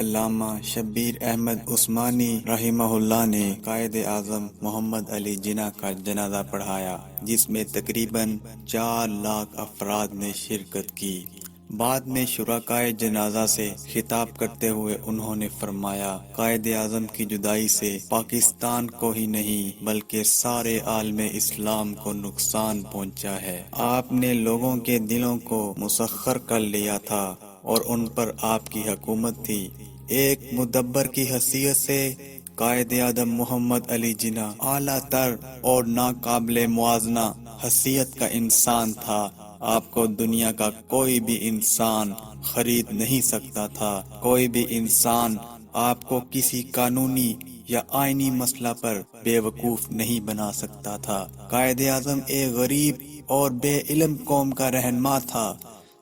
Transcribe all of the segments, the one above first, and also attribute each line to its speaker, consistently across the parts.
Speaker 1: علامہ شبیر احمد عثمانی رحمہ اللہ نے قائد اعظم محمد علی جناح کا جنازہ پڑھایا، جس میں تقریباً 4 لاکھ افراد نے شرکت کی۔ بعد میں شرکائے جنازہ سے خطاب کرتے ہوئے انہوں نے فرمایا، قائد اعظم کی جدائی سے پاکستان کو ہی نہیں بلکہ سارے عالم اسلام کو نقصان پہنچا ہے۔ آپ نے لوگوں کے دلوں کو مسخر کر لیا تھا اور ان پر آپ کی حکومت تھی۔ ایک مدبر کی حیثیت سے قائد اعظم محمد علی جناح اعلیٰ تر اور ناقابل موازنہ حیثیت کا انسان تھا۔ آپ کو دنیا کا کوئی بھی انسان خرید نہیں سکتا تھا۔ کوئی بھی انسان آپ کو کسی قانونی یا آئینی مسئلہ پر بے وقوف نہیں بنا سکتا تھا۔ قائد اعظم ایک غریب اور بے علم قوم کا رہنما تھا۔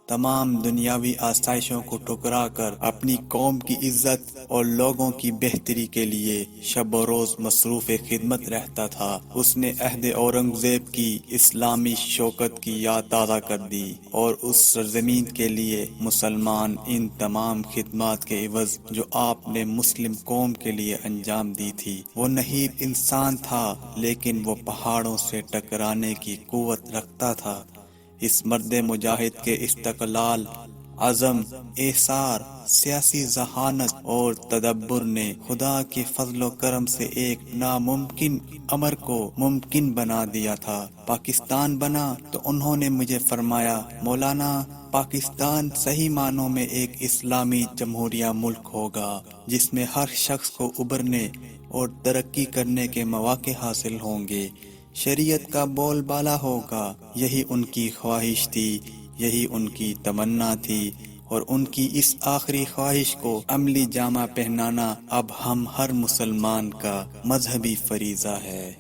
Speaker 1: تمام دنیاوی آسائشوں کو ٹھکرا کر اپنی قوم کی عزت اور لوگوں کی بہتری کے لیے شب و روز مصروف خدمت رہتا تھا۔ اس نے عہد اورنگزیب کی اسلامی شوکت کی یاد تازہ کر دی اور اس سرزمین کے لیے مسلمان ان تمام خدمات کے عوض جو آپ نے مسلم قوم کے لیے انجام دی تھی۔ وہ نحیف انسان تھا لیکن وہ پہاڑوں سے ٹکرانے کی قوت رکھتا تھا۔ اس مرد مجاہد کے استقلال، عزم، ایثار، سیاسی ذہانت اور تدبر نے خدا کے فضل و کرم سے ایک ناممکن امر کو ممکن بنا دیا تھا۔ پاکستان بنا تو انہوں نے مجھے فرمایا، مولانا، پاکستان صحیح معنوں میں ایک اسلامی جمہوریہ ملک ہوگا جس میں ہر شخص کو ابھرنے اور ترقی کرنے کے مواقع حاصل ہوں گے۔ شریعت کا بول بالا ہوگا۔ یہی ان کی خواہش تھی، یہی ان کی تمنا تھی، اور ان کی اس آخری خواہش کو عملی جامہ پہنانا اب ہم ہر مسلمان کا مذہبی فریضہ ہے۔